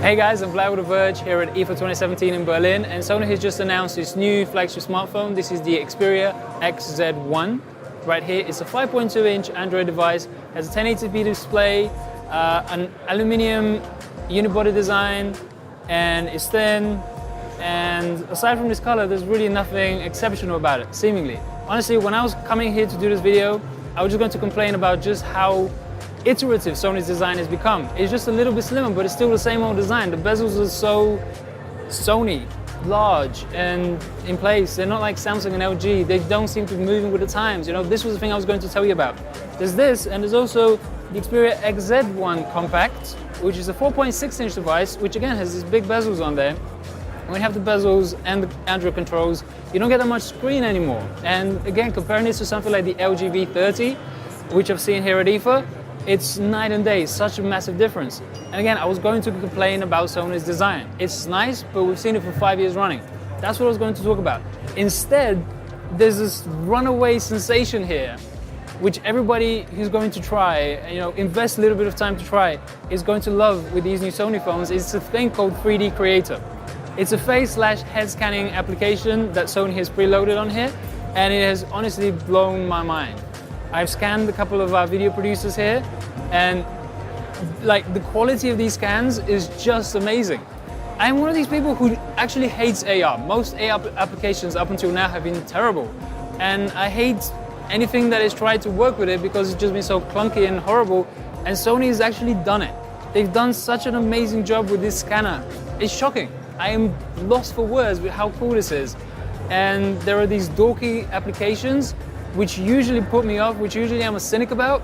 Hey guys, I'm Vlad with The Verge here at IFA 2017 in Berlin, and Sony has just announced its new flagship smartphone. This is the Xperia XZ1. Right here, it's a 5.2-inch Android device, has a 1080p display, an aluminium unibody design, and it's thin. And aside from this color, there's really nothing exceptional about it, seemingly. Honestly, when I was coming here to do this video, I was just going to complain about just how iterative Sony's design has become. It's just a little bit slimmer, but it's still the same old design. The bezels are so Sony, large and in place. They're not like Samsung and LG. They don't seem to be moving with the times. You know, this was the thing I was going to tell you about. There's this, and there's also the Xperia XZ1 Compact, which is a 4.6-inch device, which again has these big bezels on there. When you have the bezels and the Android controls, you don't get that much screen anymore. And again, comparing this to something like the LG V30, which I've seen here at IFA, it's night and day, such a massive difference. And again, I was going to complain about Sony's design. It's nice, but we've seen it for 5 years running. That's what I was going to talk about. Instead, there's this runaway sensation here, which everybody who's going to try, invest a little bit of time to try, is going to love with these new Sony phones. It's a thing called 3D Creator. It's a face/head scanning application that Sony has preloaded on here, and it has honestly blown my mind. I've scanned a couple of our video producers here, and like the quality of these scans is just amazing. I'm one of these people who actually hates AR. Most AR applications up until now have been terrible, and I hate anything that has tried to work with it because it's just been so clunky and horrible, and Sony has actually done it. They've done such an amazing job with this scanner. It's shocking. I am lost for words with how cool this is. And there are these dorky applications which usually put me off, which usually I'm a cynic about,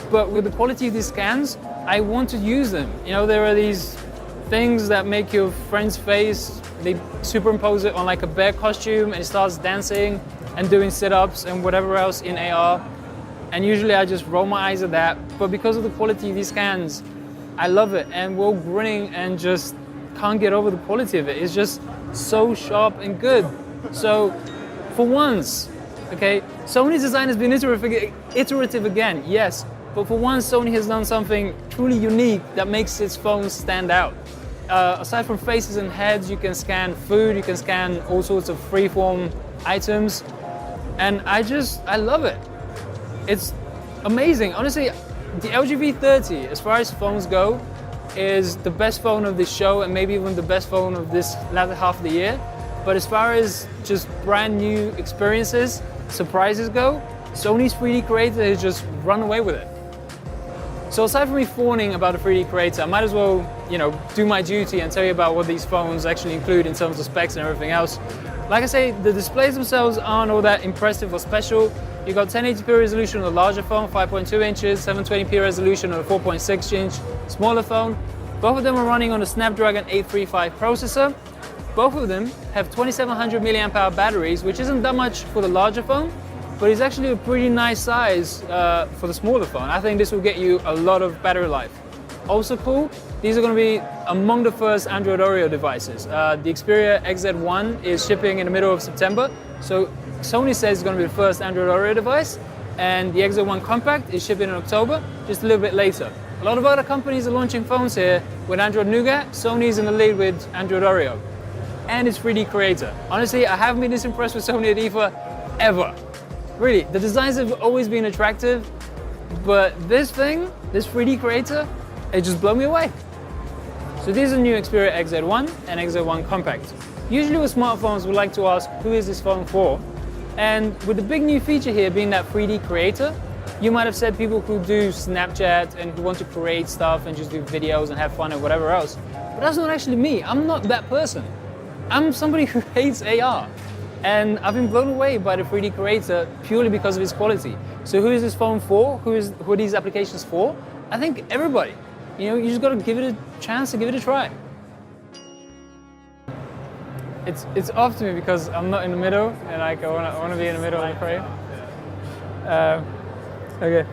but with the quality of these scans, I want to use them. You know, there are these things that make your friend's face, they superimpose it on like a bear costume and it starts dancing and doing sit-ups and whatever else in AR. And usually I just roll my eyes at that, but because of the quality of these scans, I love it. And we're all grinning and just can't get over the quality of it. It's just so sharp and good. So for once, okay, Sony's design has been iterative again, yes, but for once Sony has done something truly unique that makes its phones stand out. Aside from faces and heads, you can scan food, you can scan all sorts of freeform items, and I love it. It's amazing. Honestly, the LG V30, as far as phones go, is the best phone of this show and maybe even the best phone of this latter half of the year. But as far as just brand new experiences, surprises go, Sony's 3D Creator has just run away with it. So aside from me fawning about the 3D Creator, I might as well, do my duty and tell you about what these phones actually include in terms of specs and everything else. Like I say, the displays themselves aren't all that impressive or special. You got 1080p resolution on the larger phone, 5.2 inches, 720p resolution on a 4.6-inch smaller phone. Both of them are running on a Snapdragon 835 processor. Both of them have 2700 mAh batteries, which isn't that much for the larger phone, but it's actually a pretty nice size for the smaller phone. I think this will get you a lot of battery life. Also cool, these are going to be among the first Android Oreo devices. The Xperia XZ1 is shipping in the middle of September, so Sony says it's going to be the first Android Oreo device, and the XZ1 Compact is shipping in October, just a little bit later. A lot of other companies are launching phones here with Android Nougat. Sony's in the lead with Android Oreo. And it's 3D Creator. Honestly, I haven't been this impressed with Sony at IFA ever. Really, the designs have always been attractive, but this 3D Creator, it just blew me away. So these are new Xperia XZ1 and XZ1 Compact. Usually with smartphones, we like to ask, who is this phone for? And with the big new feature here being that 3D Creator, you might have said people who do Snapchat and who want to create stuff and just do videos and have fun and whatever else. But that's not actually me. I'm not that person. I'm somebody who hates AR, and I've been blown away by the 3D Creator purely because of its quality. So who is this phone for? Who are these applications for? I think everybody. You just got to give it a chance and give it a try. It's off to me because I'm not in the middle, and I want to be in the middle of the frame. Okay.